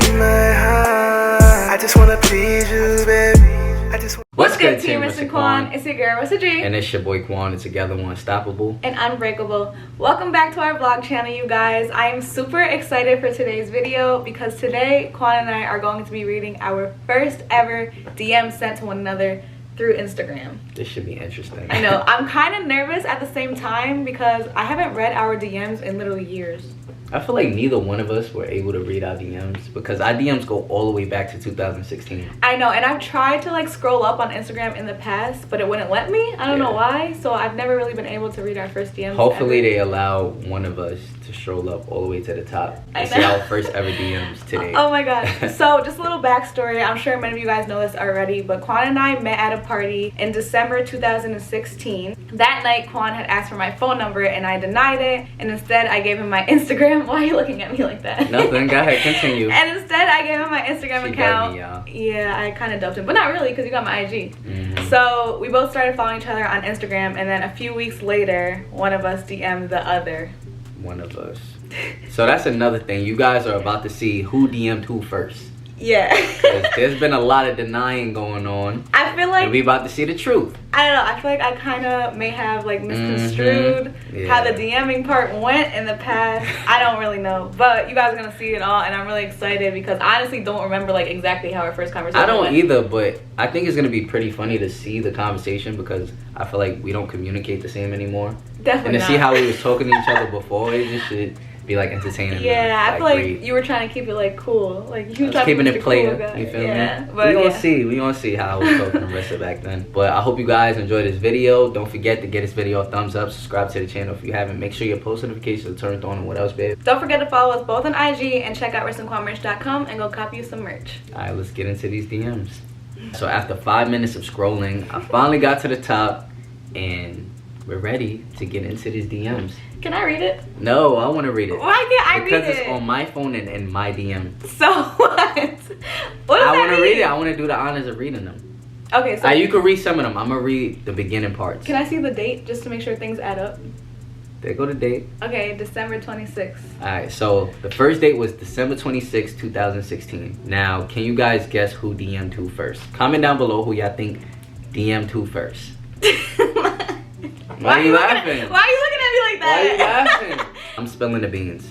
in my heart. I just wanna please you, baby. What's good, team? Mr. Quan. It's your girl, Mr. G. And it's your boy Quan. And together we're unstoppable and unbreakable. Welcome back to our vlog channel, you guys. I am super excited for today's video because today Quan and I are going to be reading our first ever DM sent to one another through Instagram. This should be interesting. I know. I'm kind of nervous at the same time because I haven't read our DMs in literally years. I feel like neither one of us were able to read our DMs because our DMs go all the way back to 2016. I know, and I've tried to like scroll up on Instagram in the past, but it wouldn't let me. I don't know why, so I've never really been able to read our first DMs. Hopefully they allow one of us to stroll up all the way to the top and see our first ever DMs today. Oh my god. So just a little backstory. I'm sure many of you guys know this already, but Quan and I met at a party in December 2016. That night, Quan had asked for my phone number and I denied it, and instead I gave him my Instagram. Why are you looking at me like that? Nothing. Go ahead, continue. And instead I gave him my Instagram account. Got me, yeah, I kind of dubbed him, but not really because you got my IG. So we both started following each other on Instagram, and then a few weeks later, one of us DM'd the other. One of us. So that's another thing. You guys are about to see who DM'd who first. Yeah. There's been a lot of denying going on. I feel like we about to see the truth. I don't know. I feel like I kind of may have like misconstrued how the DMing part went in the past. I don't really know, but you guys are gonna see it all, and I'm really excited because I honestly don't remember like exactly how our first conversation went. I don't either, but I think it's gonna be pretty funny to see the conversation because I feel like we don't communicate the same anymore. Definitely. And to see how we was talking to each other before, it just should be like entertaining. Yeah, I feel like great. You were trying to keep it like cool, like you were keeping it cool player. guy. You feel me? But we gonna see how I was talking to Marissa back then. But I hope you guys enjoyed this video. Don't forget to get this video a thumbs up, subscribe to the channel if you haven't. Make sure your post notifications are turned on. And what else, babe? Don't forget to follow us both on IG and check out wrestlingquanmerch.com and go copy you some merch. All right, let's get into these DMs. So after 5 minutes of scrolling, I finally got to the top, and we're ready to get into these DMs. Can I read it? No, I want to read it. Why can't I read it? Because it's on my phone and in my DM. So what? What does I want that to mean? read it. I want to do the honors of reading them. Okay, so you can read some of them. I'm going to read the beginning parts. Can I see the date just to make sure things add up? There go the date. Okay, December 26th. Alright, so the first date was December 26, 2016. Now, can you guys guess who DM'd who first? Comment down below who y'all think DM'd who first. Why are you laughing? Why are you looking at me like that? Why are you laughing? I'm spilling the beans.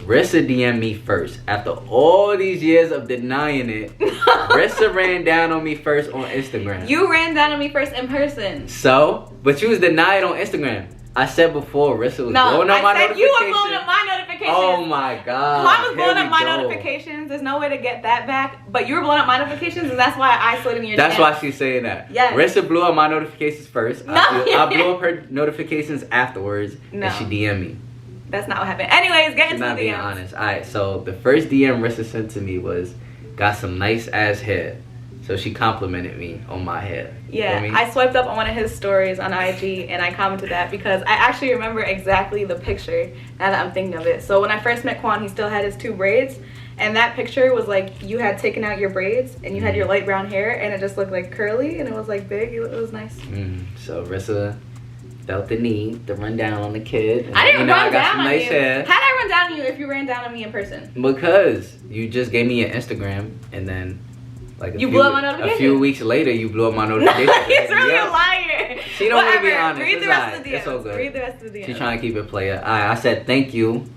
Rissa DM'd me first. After all these years of denying it, Rissa ran down on me first on Instagram. You ran down on me first in person. So? But you was denied on Instagram. I said before, Rissa was blowing up my notifications. You were blowing up my notifications. Oh my god. Quan was blowing up my notifications. There's no way to get that back. But you were blowing up my notifications, and that's why I slid in your That's DMs. why she's saying that. Yes. Rissa blew up my notifications first. No. I blew up her notifications afterwards, No. and she DM'd me. That's not what happened. Anyways, get into Not the being DMs. honest. Alright, so the first DM Rissa sent to me was, got some nice ass hair. So she complimented me on my hair. Yeah, You know I swiped up on one of his stories on IG and I commented that because I actually remember exactly the picture now that I'm thinking of it. So when I first met Quan, he still had his 2 braids, and that picture was like you had taken out your braids and you had your light brown hair and it just looked like curly and it was like big. It was nice. So Rissa felt the need to run down on the kid. And, I didn't run down on nice you. hair. How'd I run down on you if you ran down on me in person? Because you just gave me your Instagram, and then like blew up my notification. A few weeks later, you blew up my notification. No, he's really a liar. She don't want to be honest. Read the rest of the DMs. It's all good. Read the rest of the DMs. She's trying to keep it player. I said thank you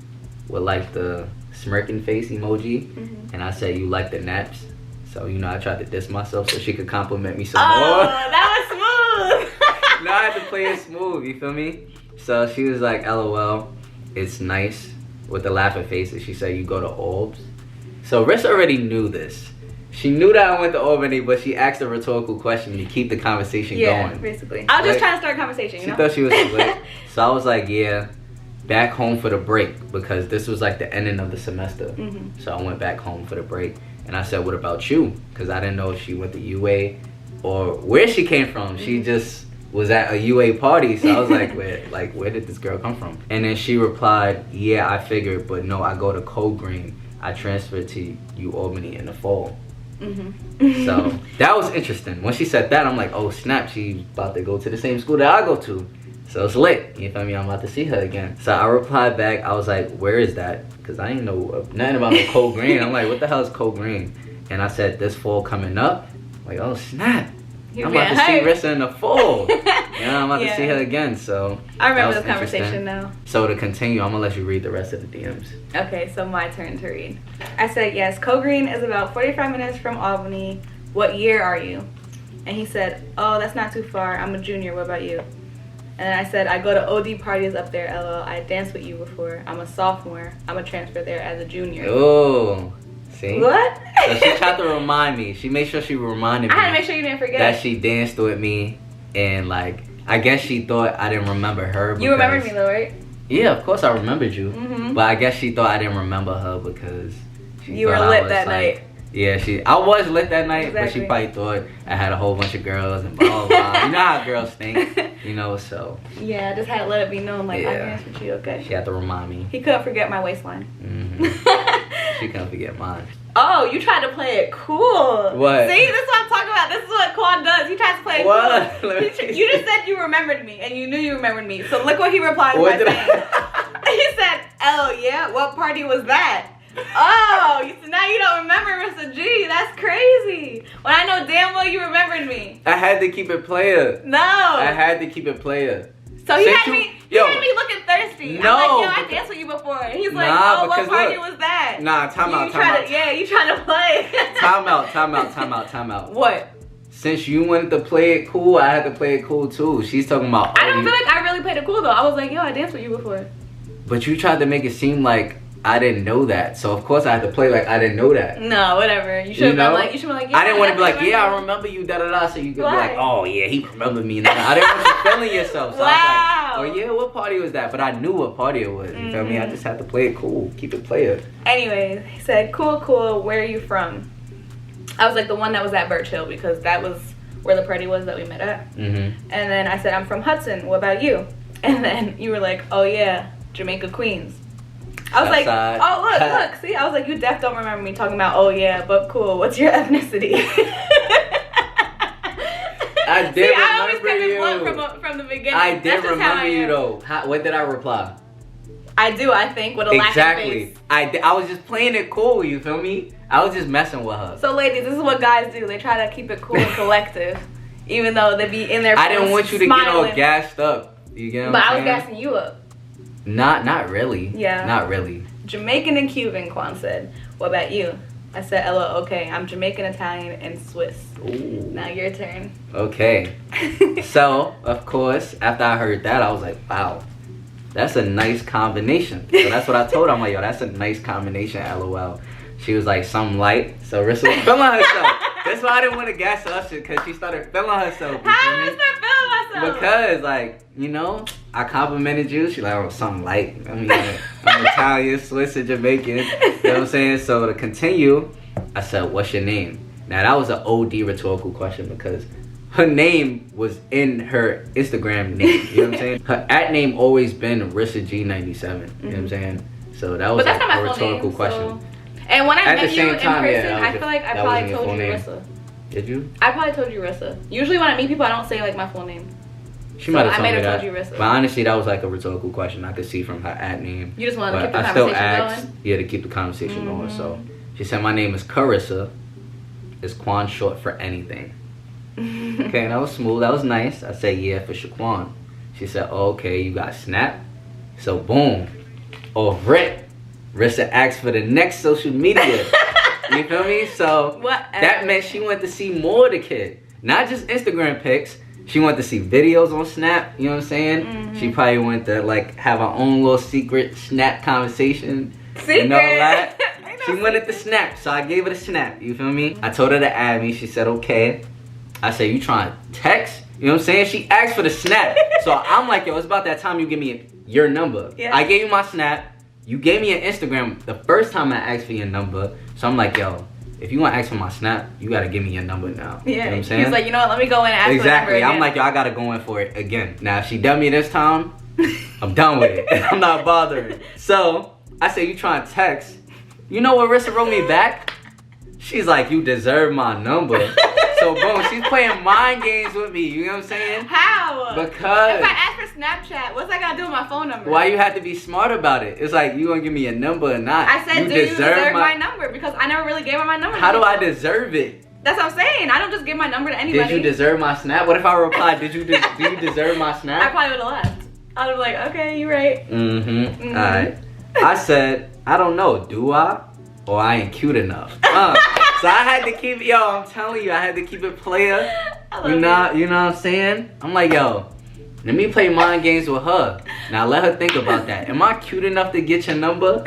with like the smirking face emoji, and I said you like the naps. So you know I tried to diss myself so she could compliment me some more. That was smooth. No, I had to play it smooth. You feel me? So she was like, "LOL, it's nice," with the laughing faces. She said you go to Albs. So Rissa already knew this. She knew that I went to Albany, but she asked a rhetorical question to keep the conversation going. Yeah, basically. I was just trying to start a conversation, you know? She thought she was slick. So I was like, yeah, back home for the break, because this was like the ending of the semester. So I went back home for the break, and I said, what about you? Because I didn't know if she went to UA or where she came from. She just was at a UA party, so I was like, where did this girl come from? And then she replied, yeah, I figured, but no, I go to Cold Green. I transferred to Albany in the fall. So that was interesting. When she said that, I'm like, oh snap, she's about to go to the same school that I go to. So it's lit. You feel me? I'm about to see her again. So I replied back. I was like, where is that? Because I didn't know nothing about no Cold Green. I'm like, what the hell is Cold Green? And I said, this fall coming up. I'm like, oh, snap. I'm about to see Rissa in the fall. I'm about to see her again. So I remember this conversation now. So to continue, I'm going to let you read the rest of the DMs. Okay, so my turn to read. I said, yes, Cold Green is about 45 minutes from Albany. What year are you? And he said, oh, that's not too far. I'm a junior. What about you? And then I said, I go to OD parties up there, LL. I danced with you before. I'm a sophomore. I'm a transfer there as a junior. Oh, see? What? So she tried to remind me. She made sure she reminded me. I had to make sure you didn't forget. That she danced with me. And, like, I guess she thought I didn't remember her. You remembered me, though, right? Yeah, of course I remembered you. Mm-hmm. But I guess she thought I didn't remember her because you were lit that night. Yeah, I was lit that night, Exactly. but she probably thought I had a whole bunch of girls and blah, blah, blah. You know how girls think, you know, so. Yeah, I just had to let it be known, like, I danced with you, okay? She had to remind me. He couldn't forget my waistline. Mm-hmm. She couldn't forget mine. Oh, you tried to play it cool. What? See, this is what I'm talking about. This is what Quan does. He tries to play it cool. You just said you remembered me, and you knew you remembered me. So look what he replied by saying. He said, oh, yeah? What party was that? Oh, so now you don't remember Mr. G. That's crazy. When I know damn well you remembered me. I had to keep it player. No. I had to keep it player. So he had me looking thirsty. No. I'm like, yo, I danced with you before. And he's like, oh, what party was that? Nah, time out. Yeah, you trying to play. Time out. What? Since you wanted to play it cool, I had to play it cool too. She's talking about. I don't feel like I really played it cool though. I was like, yo, I danced with you before. But you tried to make it seem like I didn't know that, so of course I had to play like I didn't know that. No, whatever. You should have been like, yeah, I didn't want to be like, yeah, I remember you, da da da, so you could be like, oh yeah, he remembered me. I didn't want you feeling yourself. So I was like, oh yeah, what party was that? But I knew what party it was. You feel me? I just had to play it cool, keep it player. Anyways, he said, cool. Where are you from? I was like the one that was at Birch Hill because that was where the party was that we met at. And then I said, I'm from Hudson. What about you? And then you were like, oh yeah, Jamaica, Queens. I was like, oh, look, see? I was like, you def don't remember me talking about, oh, yeah, but cool, what's your ethnicity? I did remember I always kept it blunt from the beginning. I did remember you, though. What did I reply? I do, I think, with a laughing face. I was just playing it cool, you feel me? I was just messing with her. So, ladies, this is what guys do. They try to keep it cool and collective, even though they be in their I didn't want you to get all gassed up. You get what I'm saying? But I was gassing you up. Not really. Yeah. Not really. Jamaican and Cuban, Quan said. What about you? I said, Ella, okay. I'm Jamaican, Italian, and Swiss. Ooh. Now your turn. Okay. So, of course, after I heard that, I was like, wow. That's a nice combination. So that's what I told her. I'm like, yo, that's a nice combination, LOL. She was like, something light. So Rissa was feeling herself. That's why I didn't want to gas her up because she started feeling herself. How did I start feeling myself? Because, like, you know, I complimented you. She like, oh, something light. I mean, I'm Italian, Swiss, and Jamaican. You know what I'm saying? So to continue, I said, what's your name? Now, that was an OD rhetorical question because her name was in her Instagram name. You know what I'm saying? Her @name always been Rissa G97. You know what I'm saying? So that was like a rhetorical question. So... And when I At met the you same in time, person, I feel like I probably told you Rissa. Did you? I probably told you Rissa. Usually when I meet people, I don't say like my full name. She might have told me that. Told you Rissa. But honestly, that was like a rhetorical question. I could see from her @name. You just wanted to keep the conversation going? Yeah, to keep the conversation going. So she said, my name is Carissa. Is Quan short for anything? Okay, that was smooth. That was nice. I said, yeah, for Shaquan. She said, oh, okay, you got Snap. So boom. Off rip. Rissa asked for the next social media. You feel me? So that meant she wanted to see more of the kid. Not just Instagram pics. She wanted to see videos on Snap. You know what I'm saying? She probably wanted to like have her own little secret Snap conversation. Secret? And all that. She wanted the Snap. So I gave her the Snap. You feel me? I told her to add me. She said, okay. I said, you trying to text? You know what I'm saying? She asked for the Snap. So I'm like, yo, it's about that time you give me your number. Yeah. I gave you my Snap. You gave me an Instagram the first time I asked for your number. So I'm like, yo, if you want to ask for my Snap, you got to give me your number now. Yeah. You know what I'm saying? He's like, you know what, let me go in and ask for the number Exactly. again. I'm like, yo, I got to go in for it again. Now, if she done me this time, I'm done with it. I'm not bothering. So I said, you trying to text? You know what Rissa wrote me back? She's like, you deserve my number. So boom, she's playing mind games with me. You know what I'm saying? How? Because if I ask for Snapchat. What's that got to do with my phone number? Why you have to be smart about it? It's like, you gonna give me a number or not? I said, do you deserve my number? Because I never really gave her my number. How do I deserve it? That's what I'm saying. I don't just give my number to anybody. Did you deserve my snap? What if I replied, do you deserve my snap? I probably would have left. I would have like, okay, you're right. All right. I said, I don't know. Do I? Or I ain't cute enough. So I had to keep, I'm telling you, I had to keep it player. You know what I'm saying? I'm like, let me play mind games with her. Now let her think about that. Am I cute enough to get your number?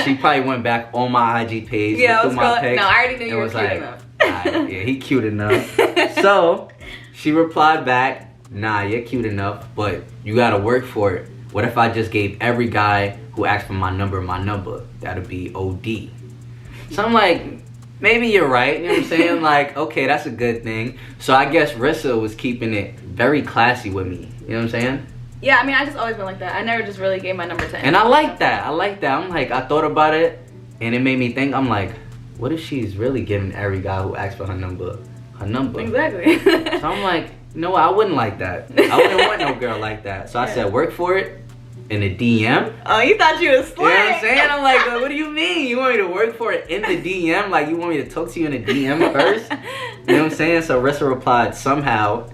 She probably went back on my IG page. Yeah, no, I already knew you were cute enough. Yeah, he cute enough. So she replied back, nah, you're cute enough, but you gotta work for it. What if I just gave every guy who asked for my number? That'd be OD. So I'm like, maybe you're right. You know what I'm saying? Like, okay, that's a good thing. So I guess Rissa was keeping it very classy with me. You know what I'm saying? Yeah, I mean, I just always been like that. I never just really gave my number to anyone. And I like that. I'm like, I thought about it, and it made me think. I'm like, what if she's really giving every guy who asks for her number? Exactly. So I'm like, no, I wouldn't like that. I wouldn't want no girl like that. So I said, work for it in the DM. Oh, you thought you was slick. You know what I'm saying? I'm like, what do you mean? You want me to work for it in the DM? Like, you want me to talk to you in the DM first? You know what I'm saying? So Rissa replied, somehow,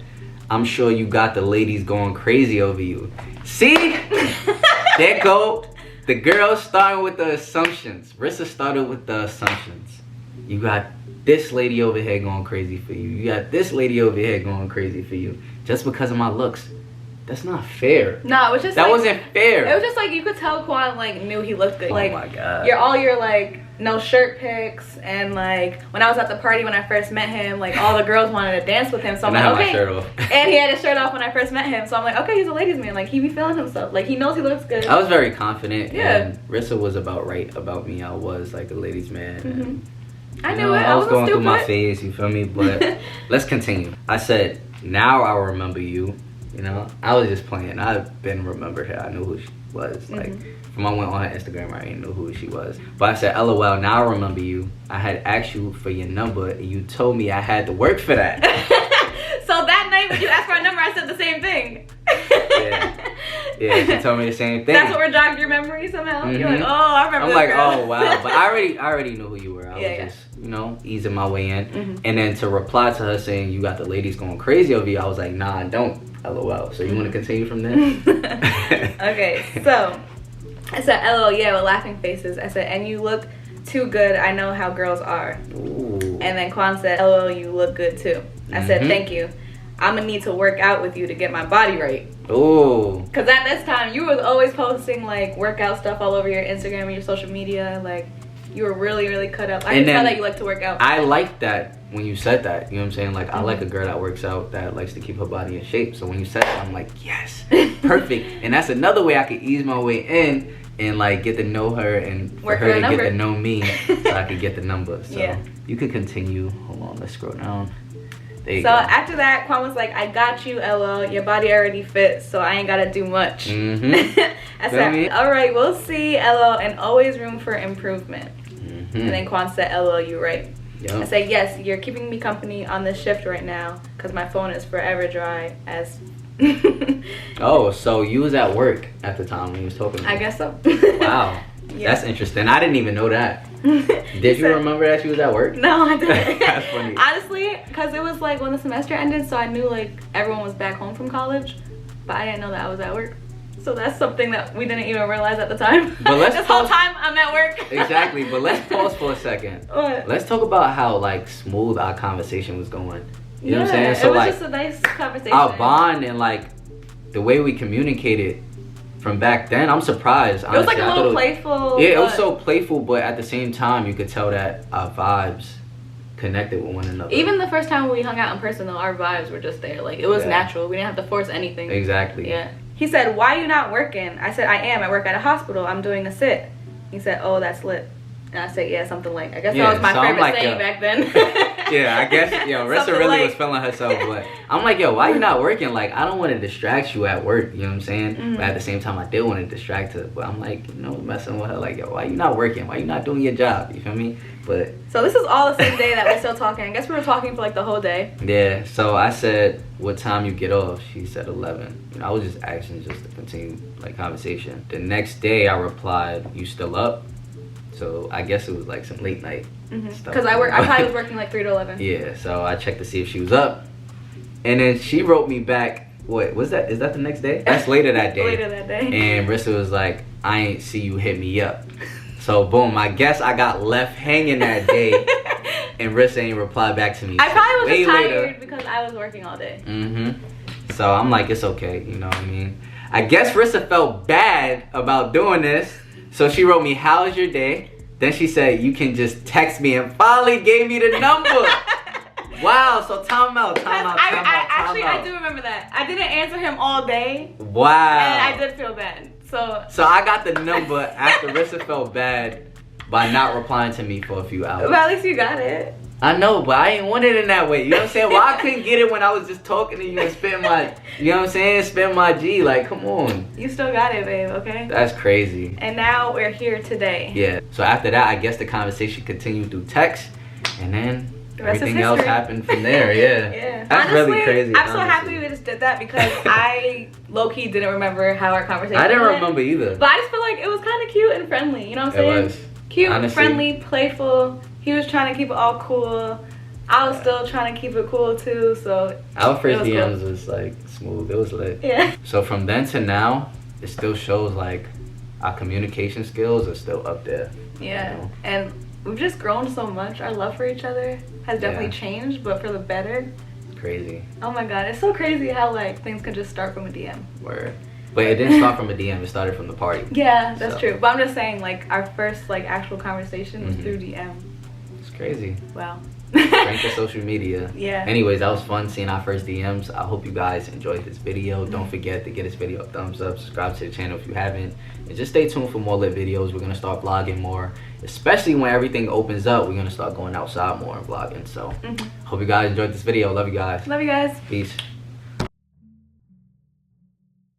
I'm sure you got the ladies going crazy over you. See? There go. The girl starting with the assumptions. Rissa started with the assumptions. You got this lady over here going crazy for you. You got this lady over here going crazy for you. Just because of my looks. That's not fair. No, it was just that wasn't fair. It was just like you could tell Quan like knew he looked good. Oh like, my god. Your like no shirt pics, and like when I was at the party when I first met him, like all the girls wanted to dance with him. So I'm like, okay. My shirt off. And he had his shirt off when I first met him. So I'm like, okay, he's a ladies man. Like he be feeling himself. Like he knows he looks good. I was very confident. Yeah. And Rissa was about right about me. I was like a ladies man. And, I knew it. I was going stupid. through my phase. You feel me? But let's continue. I said, now I remember you. You know, I was just playing. I've been remembered her. I knew who she was. Like, from I went on her Instagram, I didn't know who she was. But I said, LOL, now I remember you. I had asked you for your number, and you told me I had to work for that. So that night when you asked for a number, I said the same thing. Yeah, she told me the same thing. That's what we're jogging your memory somehow. You're like, oh, I remember. I'm like, girl. oh wow, but I already knew who you were. I was just, easing my way in. And then to reply to her saying you got the ladies going crazy over you, I was like, nah, I don't. LOL. So you want to continue from there? Okay, so I said, LOL, yeah, with laughing faces. I said, and you look too good. I know how girls are. Ooh. And then Quan said, LOL, you look good too. I said, thank you. I'm gonna need to work out with you to get my body right. Ooh. Because at this time, you was always posting like workout stuff all over your Instagram and your social media. Like, you were really, really cut up. I can tell that you like to work out. I like that when you said that. You know what I'm saying? Like, I like a girl that works out, that likes to keep her body in shape. So when you said that, I'm like, yes, perfect. And that's another way I could ease my way in and like get to know her and for her to get to know me so I could get the number. So you could continue. Hold on, let's scroll down. There you go. After that, Quan was like, I got you, LO. Your body already fits, so I ain't got to do much. I said, all right, we'll see, LO, and always room for improvement. And then Quan said, LO, you right. Yep. I said, yes, you're keeping me company on this shift right now because my phone is forever dry as... Oh, so you was at work at the time when you was talking to me. I guess so. Wow. Yeah. That's interesting. I didn't even know that. Did you remember that she was at work? No, I didn't. That's funny. Honestly, because it was like when the semester ended, so I knew like everyone was back home from college, but I didn't know that I was at work. So that's something that we didn't even realize at the time. But let's this whole time I'm at work. Exactly. But let's pause for a second. What? Let's talk about how like smooth our conversation was going. You know what I'm saying? So it was just a nice conversation. Our bond and like the way we communicated from back then, I'm surprised. Honestly. It was like a little playful. Yeah, it was so playful, but at the same time, you could tell that our vibes connected with one another. Even the first time we hung out in person, though, our vibes were just there. Like, it was natural. We didn't have to force anything. Exactly. Yeah. He said, why are you not working? I said, I am. I work at a hospital. I'm doing a sit. He said, oh, that's lit. And I said, yeah, something like, I guess Yeah, that was my so I'm favorite like, saying yo. back then. Yeah, I guess, yo, Rissa Something really like- was feeling herself, but I'm like, yo, why you not working? Like, I don't want to distract you at work, you know what I'm saying? But at the same time, I did want to distract her, but I'm like, you know, messing with her, like, yo, why you not working? Why you not doing your job? You feel me? But So this is all the same day that we're still talking. I guess we were talking for like the whole day. yeah, so I said, what time you get off? She said 11. You know, I was just asking just to continue, like, conversation. The next day, I replied, you still up? So I guess it was like some late night stuff. Because I probably was working like 3 to 11. Yeah, so I checked to see if she was up. And then she wrote me back, what, was that? Is that the next day? That's later that day. Later that day. And Rissa was like, I ain't see you hit me up. So boom, I guess I got left hanging that day. And Rissa ain't replied back to me. I probably was Way just tired later. because I was working all day. So I'm like, it's okay, you know what I mean? I guess Rissa felt bad about doing this. So she wrote me, how's your day? Then she said, you can just text me, and finally gave me the number. Wow, so time out. I do remember that. I didn't answer him all day. Wow. And I did feel bad. So I got the number after Rissa felt bad by not replying to me for a few hours. well, at least you got it. I know, but I ain't want it in that way. You know what I'm saying? Well, I couldn't get it when I was just talking to you and spitting my, you know what I'm saying? Spitting my G. Like, come on. You still got it, babe, okay? That's crazy. And now we're here today. Yeah. So after that, I guess the conversation continued through text, and then The rest is everything else history. happened from there. Yeah. Yeah. That's Honestly, really crazy. I'm so honestly. happy we just did that because I low-key didn't remember how our conversation I didn't went. remember either. But I just feel like it was kind of cute and friendly. You know what I'm saying? It was. Cute, Honestly. friendly, playful. He was trying to keep it all cool. I was still trying to keep it cool too. So Our first was DMs cool. was like smooth. It was lit. yeah. So from then to now, it still shows like our communication skills are still up there. Yeah. You know? And we've just grown so much. Our love for each other has definitely Yeah. changed, but for the better. It's crazy. Oh my god, it's so crazy how like things can just start from a DM. Word. But it didn't start from a DM. It started from the party. Yeah, that's So. true. But I'm just saying, like, our first like actual conversation was Mhm. through DM. It's crazy. Wow. Strength of social media. Yeah. Anyways, that was fun seeing our first DMs. I hope you guys enjoyed this video. Don't forget to give this video a thumbs up. Subscribe to the channel if you haven't. And just stay tuned for more lit videos. We're going to start vlogging more. Especially when everything opens up, we're going to start going outside more and vlogging. So, hope you guys enjoyed this video. Love you guys. Love you guys. Peace.